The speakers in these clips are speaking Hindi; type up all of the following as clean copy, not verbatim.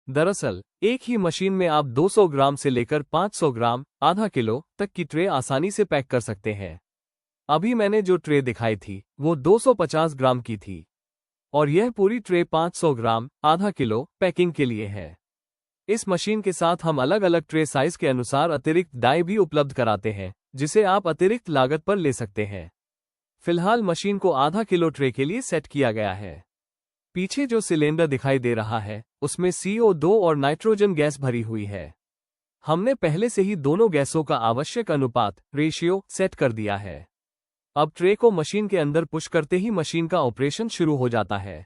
दरअसल एक ही मशीन में आप 200 ग्राम से लेकर 500 ग्राम, आधा किलो तक की ट्रे आसानी से पैक कर सकते हैं। अभी मैंने जो ट्रे दिखाई थी वो 250 ग्राम की थी और यह पूरी ट्रे 500 ग्राम, आधा किलो पैकिंग के लिए है। इस मशीन के साथ हम अलग अलग ट्रे साइज के अनुसार अतिरिक्त डाई भी उपलब्ध कराते हैं, जिसे आप अतिरिक्त लागत पर ले सकते हैं। फिलहाल मशीन को आधा किलो ट्रे के लिए सेट किया गया है। पीछे जो सिलेंडर दिखाई दे रहा है उसमें CO2 और नाइट्रोजन गैस भरी हुई है। हमने पहले से ही दोनों गैसों का आवश्यक अनुपात रेशियो सेट कर दिया है। अब ट्रे को मशीन के अंदर पुश करते ही मशीन का ऑपरेशन शुरू हो जाता है।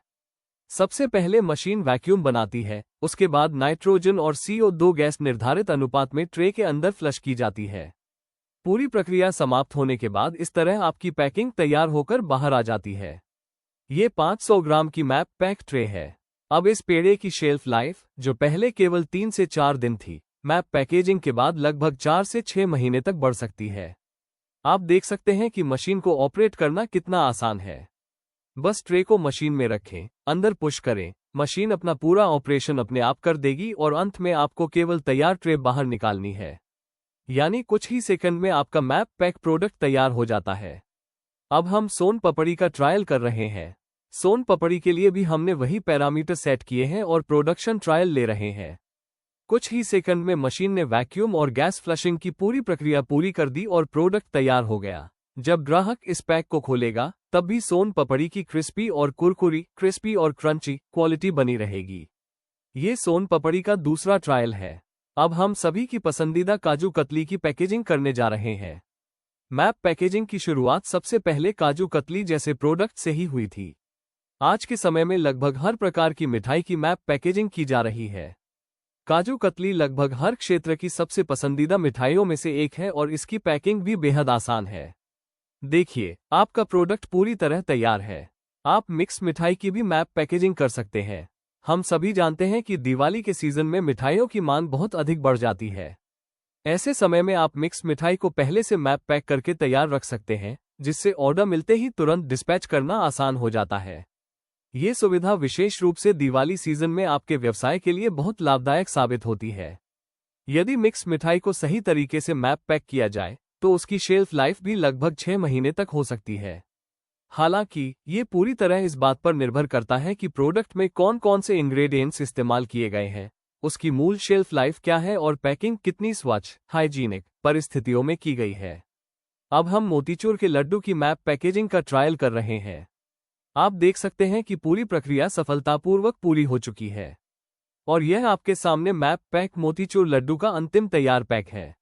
सबसे पहले मशीन वैक्यूम बनाती है, उसके बाद नाइट्रोजन और CO2 गैस निर्धारित अनुपात में ट्रे के अंदर फ्लश की जाती है। पूरी प्रक्रिया समाप्त होने के बाद इस तरह आपकी पैकिंग तैयार होकर बाहर आ जाती है। ये 500 ग्राम की मैप पैक ट्रे है। अब इस पेड़े की शेल्फ लाइफ, जो पहले केवल 3 से 4 दिन थी, मैप पैकेजिंग के बाद लगभग 4 से 6 महीने तक बढ़ सकती है। आप देख सकते हैं कि मशीन को ऑपरेट करना कितना आसान है। बस ट्रे को मशीन में रखें, अंदर पुश करें, मशीन अपना पूरा ऑपरेशन अपने आप कर देगी और अंत में आपको केवल तैयार ट्रे बाहर निकालनी है। यानी कुछ ही सेकंड में आपका मैप पैक प्रोडक्ट तैयार हो जाता है। अब हम सोन पपड़ी का ट्रायल कर रहे हैं। सोन पपड़ी के लिए भी हमने वही पैरामीटर सेट किए हैं और प्रोडक्शन ट्रायल ले रहे हैं। कुछ ही सेकंड में मशीन ने वैक्यूम और गैस फ्लशिंग की पूरी प्रक्रिया पूरी कर दी और प्रोडक्ट तैयार हो गया। जब ग्राहक इस पैक को खोलेगा तब भी सोन पपड़ी की क्रिस्पी और कुरकुरी, क्रिस्पी और क्रंची क्वालिटी बनी रहेगी। ये सोन पपड़ी का दूसरा ट्रायल है। अब हम सभी की पसंदीदा काजू कतली की पैकेजिंग करने जा रहे हैं। मैप पैकेजिंग की शुरुआत सबसे पहले काजू कतली जैसे प्रोडक्ट से ही हुई थी। आज के समय में लगभग हर प्रकार की मिठाई की मैप पैकेजिंग की जा रही है। काजू कतली लगभग हर क्षेत्र की सबसे पसंदीदा मिठाइयों में से एक है और इसकी पैकिंग भी बेहद आसान है। देखिए, आपका प्रोडक्ट पूरी तरह तैयार है। आप मिक्स मिठाई की भी मैप पैकेजिंग कर सकते हैं। हम सभी जानते हैं कि दिवाली के सीजन में मिठाइयों की मांग बहुत अधिक बढ़ जाती है। ऐसे समय में आप मिक्स मिठाई को पहले से मैप पैक करके तैयार रख सकते हैं, जिससे ऑर्डर मिलते ही तुरंत डिस्पैच करना आसान हो जाता है। ये सुविधा विशेष रूप से दिवाली सीजन में आपके व्यवसाय के लिए बहुत लाभदायक साबित होती है। यदि मिक्स मिठाई को सही तरीके से मैप पैक किया जाए तो उसकी शेल्फ लाइफ भी लगभग 6 महीने तक हो सकती है। हालांकि ये पूरी तरह इस बात पर निर्भर करता है कि प्रोडक्ट में कौन कौन से इंग्रेडिएंट्स इस्तेमाल किए गए हैं, उसकी मूल शेल्फ लाइफ क्या है और पैकिंग कितनी स्वच्छ, हाइजीनिक परिस्थितियों में की गई है। अब हम मोतीचूर के लड्डू की मैप पैकेजिंग का ट्रायल कर रहे हैं। आप देख सकते हैं कि पूरी प्रक्रिया सफलतापूर्वक पूरी हो चुकी है और यह आपके सामने मैप पैक मोतीचूर लड्डू का अंतिम तैयार पैक है।